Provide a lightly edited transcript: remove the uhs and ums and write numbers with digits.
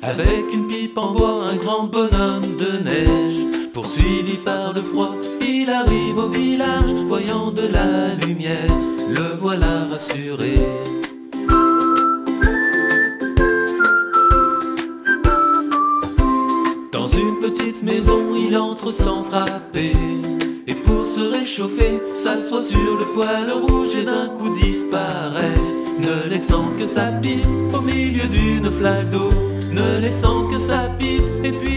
Avec une pipe en bois, un grand bonhomme de neige. Poursuivi par le froid, il arrive au village. Voyant de la lumière, le voilà rassuré. Dans une petite maison, il entre sans frapper. Et pour se réchauffer, s'assoit sur le poêle rouge et d'un coup disparaît, ne laissant que sa pipe au milieu d'une flaque d'eau, ne laissant que sa pipe et puis